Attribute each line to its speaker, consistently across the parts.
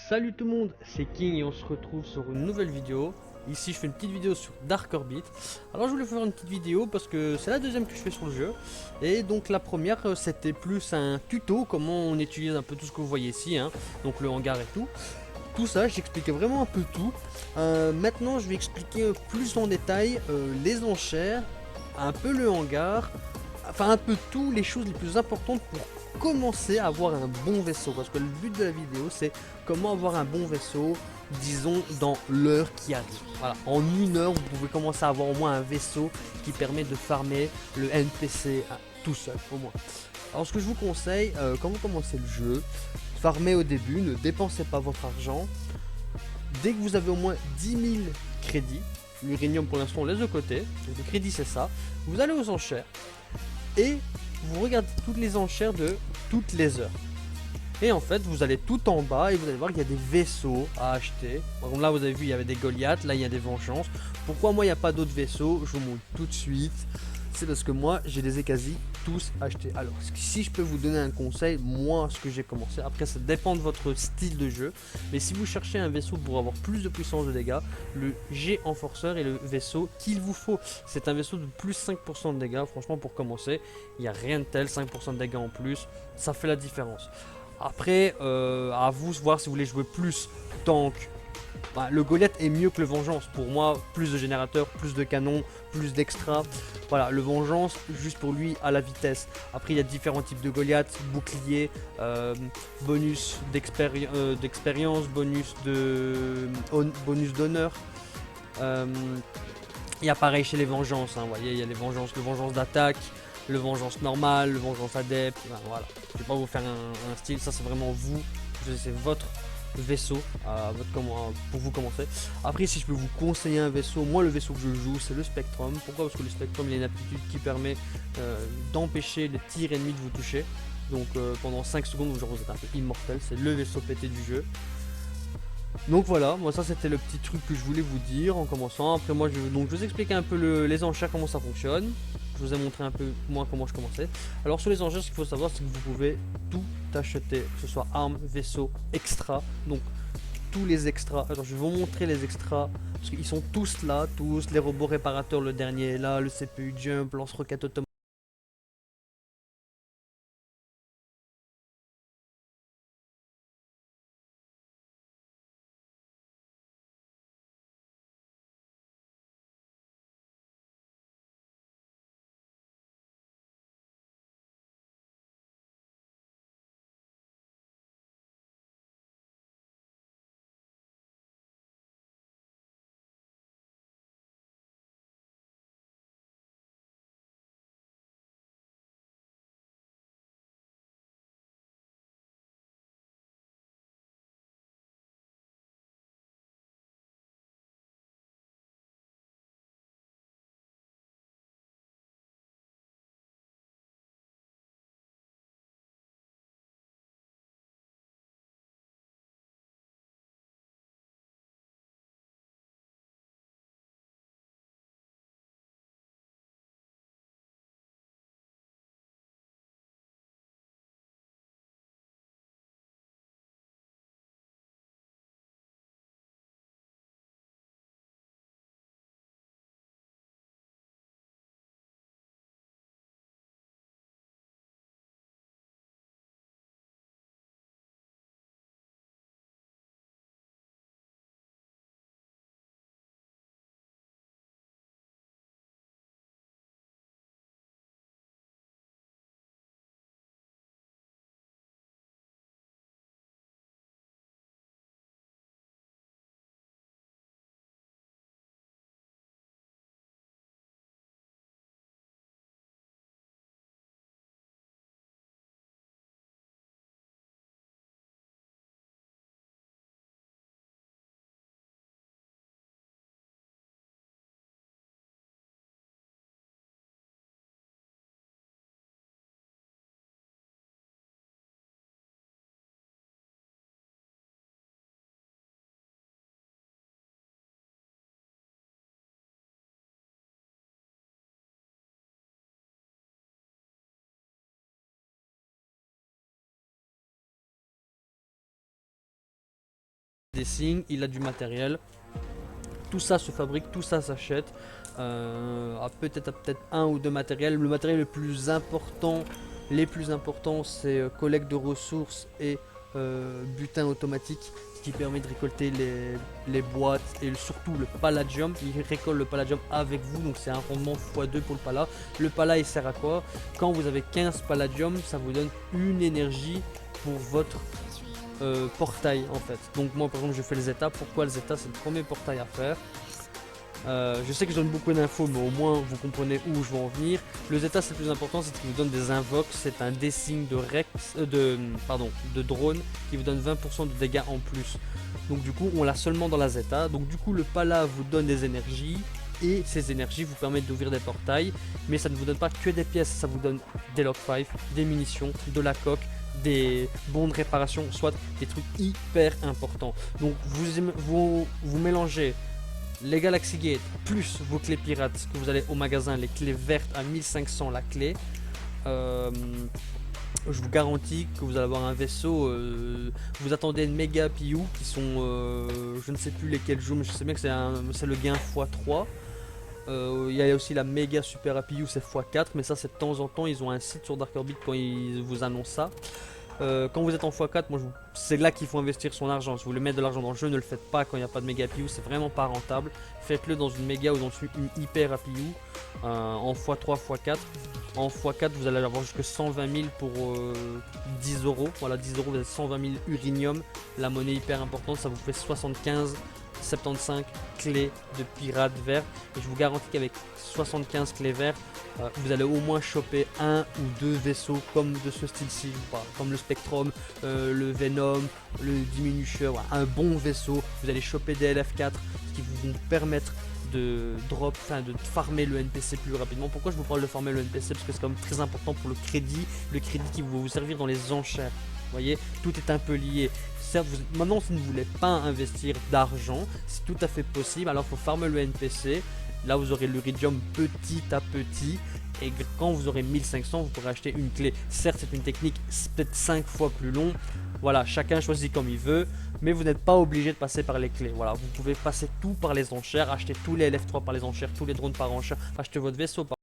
Speaker 1: Salut tout le monde, c'est King et on se retrouve sur une nouvelle vidéo. Ici je fais une petite vidéo sur Dark Orbit. Alors je voulais faire une petite vidéo parce que c'est la deuxième que je fais sur le jeu. Et donc la première c'était plus un tuto, comment on utilise un peu tout ce que vous voyez ici, hein. Donc le hangar et tout. Tout ça, j'expliquais vraiment un peu tout. Maintenant je vais expliquer plus en détail les enchères, un peu le hangar, enfin un peu tout, les choses les plus importantes pour commencer à avoir un bon vaisseau. Parce que le but de la vidéo, c'est comment avoir un bon vaisseau, disons, dans l'heure qui arrive. Voilà, en une heure, vous pouvez commencer à avoir au moins un vaisseau qui permet de farmer le NPC tout seul, au moins. Alors ce que je vous conseille, quand vous commencez le jeu, farmez au début, ne dépensez pas votre argent. Dès que vous avez au moins 10 000 crédits, l'uranium pour l'instant on laisse de côté, donc le crédit c'est ça, vous allez aux enchères et vous regardez toutes les enchères de toutes les heures. Et en fait, vous allez tout en bas et vous allez voir qu'il y a des vaisseaux à acheter. Par exemple, là, vous avez vu, il y avait des Goliaths, là, il y a des Vengeances. Pourquoi moi, il n'y a pas d'autres vaisseaux? Je vous montre tout de suite. C'est parce que moi, je les ai quasi tous achetés. Alors, si je peux vous donner un conseil, moi, ce que j'ai commencé, après, ça dépend de votre style de jeu. Mais si vous cherchez un vaisseau pour avoir plus de puissance de dégâts, le G Enforceur est le vaisseau qu'il vous faut. C'est un vaisseau de plus 5% de dégâts. Franchement, pour commencer, il n'y a rien de tel. 5% de dégâts en plus, ça fait la différence. Après, à vous de voir si vous voulez jouer plus tank. Bah, le Goliath est mieux que le Vengeance. Pour moi, plus de générateurs, plus de canons, plus d'extra. Voilà, le Vengeance, juste pour lui, à la vitesse. Après, il y a différents types de Goliath, bouclier, bonus d'expérience, bonus d'honneur. Euh, il y a pareil chez les Vengeances, hein, vous voyez, il y a les Vengeances, le Vengeance d'attaque, le Vengeance normal, le Vengeance adepte, ben, voilà. Je vais pas vous faire un style, ça c'est vraiment vous, c'est votre vaisseau pour vous commencer. Après, si je peux vous conseiller un vaisseau, moi le vaisseau que je joue c'est le Spectrum. Pourquoi? Parce que le Spectrum il a une aptitude qui permet d'empêcher les tirs ennemis de vous toucher. Donc pendant 5 secondes, genre, vous êtes un peu immortel, c'est le vaisseau pété du jeu. Donc voilà, moi ça c'était le petit truc que je voulais vous dire en commençant. Après moi je vous expliquer un peu les enchères, comment ça fonctionne. Je vous ai montré un peu moi comment je commençais. Alors sur les enchères, ce qu'il faut savoir c'est que vous pouvez tout acheter, que ce soit armes, vaisseaux, extra. Donc tous les extras. Alors je vais vous montrer les extras parce qu'ils sont tous là, tous les robots réparateurs, le dernier est là, le CPU jump, lance-roquette automatique. des signes, il a du matériel. Tout ça se fabrique, tout ça s'achète. Peut-être un ou deux matériels. Le matériel le plus important, les plus importants, c'est collecte de ressources et butin automatique, ce qui permet de récolter les boîtes et surtout le palladium. Il récolte le palladium avec vous, donc c'est un rendement x2 pour le pala. Le pala, il sert à quoi? Quand vous avez 15 palladium, ça vous donne une énergie pour votre portail en fait. Donc moi par exemple je fais le Zeta. Pourquoi le Zeta? C'est le premier portail à faire. Je sais que je donne beaucoup d'infos, mais au moins vous comprenez où je veux en venir. Le Zeta, c'est le plus important, c'est qu'il vous donne des invoques. C'est un dessin de Rex, de drone qui vous donne 20% de dégâts en plus. Donc du coup, on l'a seulement dans la Zeta. Donc du coup, le Pala vous donne des énergies et ces énergies vous permettent d'ouvrir des portails. Mais ça ne vous donne pas que des pièces, ça vous donne des log 5, des munitions, de la coque, des bons de réparation, soit des trucs hyper importants. Donc vous mélangez les Galaxy Gate plus vos clés pirates que vous allez au magasin, les clés vertes à 1500 la clé. Euh, je vous garantis que vous allez avoir un vaisseau. Vous attendez une méga PU qui sont, je ne sais plus lesquels jouent, mais je sais bien que c'est le gain x3. Il y a aussi la méga super APU, c'est x4, mais ça c'est de temps en temps. Ils ont un site sur Dark Orbit quand ils vous annoncent ça. Quand vous êtes en x4, c'est là qu'il faut investir son argent. Si vous voulez mettre de l'argent dans le jeu, ne le faites pas quand il n'y a pas de méga APU, c'est vraiment pas rentable. Faites-le dans une méga ou dans une hyper APU en x3, x4. En x4, vous allez avoir jusque 120 000 pour 10 euros. Voilà, 10 euros, vous avez 120 000 uranium. La monnaie hyper importante, ça vous fait 75 clés de pirates verts. Et je vous garantis qu'avec 75 clés verts, vous allez au moins choper un ou deux vaisseaux comme de ce style-ci, comme le Spectrum, le Venom, le Diminution, voilà, un bon vaisseau. Vous allez choper des LF4 qui vont vous permettre de de farmer le NPC plus rapidement. Pourquoi je vous parle de farmer le NPC? Parce que c'est quand même très important pour le crédit qui va vous servir dans les enchères. Vous voyez, tout est un peu lié. Certes, maintenant, si vous ne voulez pas investir d'argent, c'est tout à fait possible. Alors, il faut farmer le NPC. Là, vous aurez l'Uridium petit à petit. Et quand vous aurez 1500, vous pourrez acheter une clé. Certes, c'est une technique peut-être 5 fois plus longue. Voilà, chacun choisit comme il veut. Mais vous n'êtes pas obligé de passer par les clés. Voilà, vous pouvez passer tout par les enchères. Acheter tous les LF3 par les enchères, tous les drones par enchères. Acheter votre vaisseau par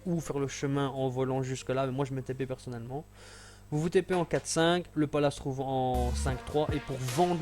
Speaker 1: ou faire le chemin en volant jusque là, mais moi je me TP personnellement. Vous vous TP en 4-5, le palace se trouve en 5-3 et pour vendre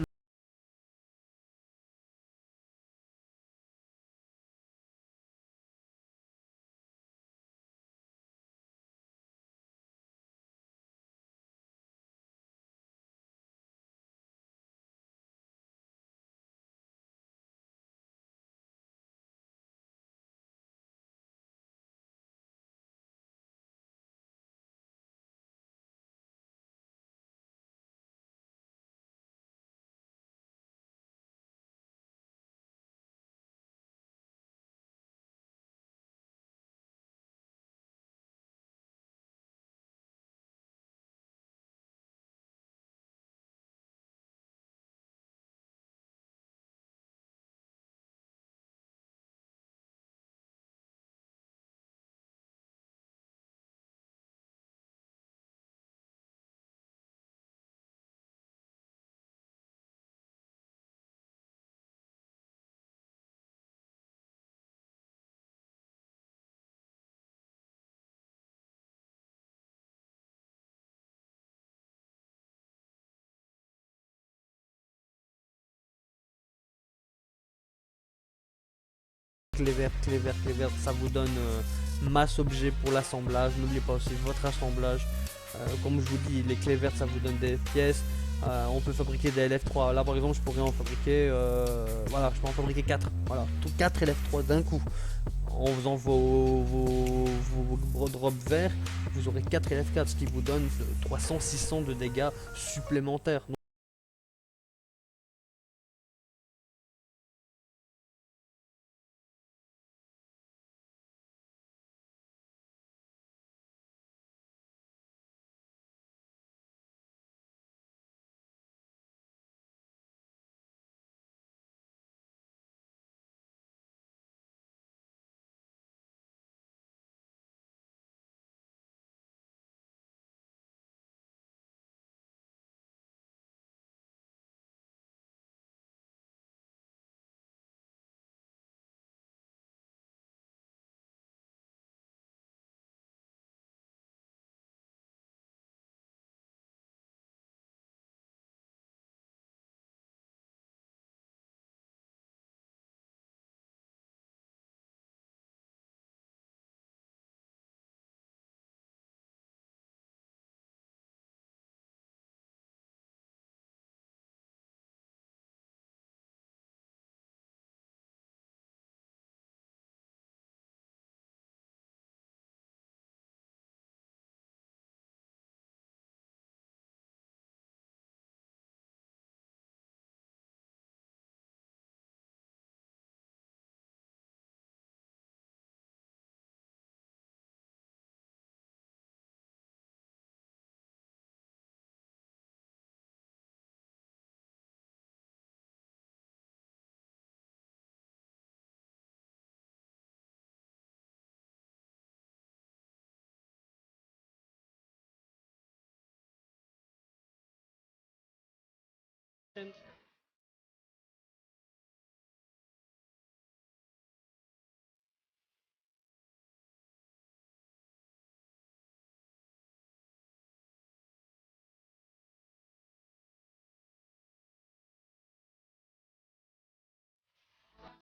Speaker 1: clé verte, clé verte, clé verte, ça vous donne masse objet pour l'assemblage. N'oubliez pas aussi votre assemblage. Comme je vous dis, les clés vertes, ça vous donne des pièces. On peut fabriquer des LF3. Là, par exemple, je pourrais en fabriquer, voilà, je peux en fabriquer 4. Voilà, tout 4 LF3 d'un coup. En faisant vos drops verts, vous aurez 4 LF4, ce qui vous donne 300-600 de dégâts supplémentaires.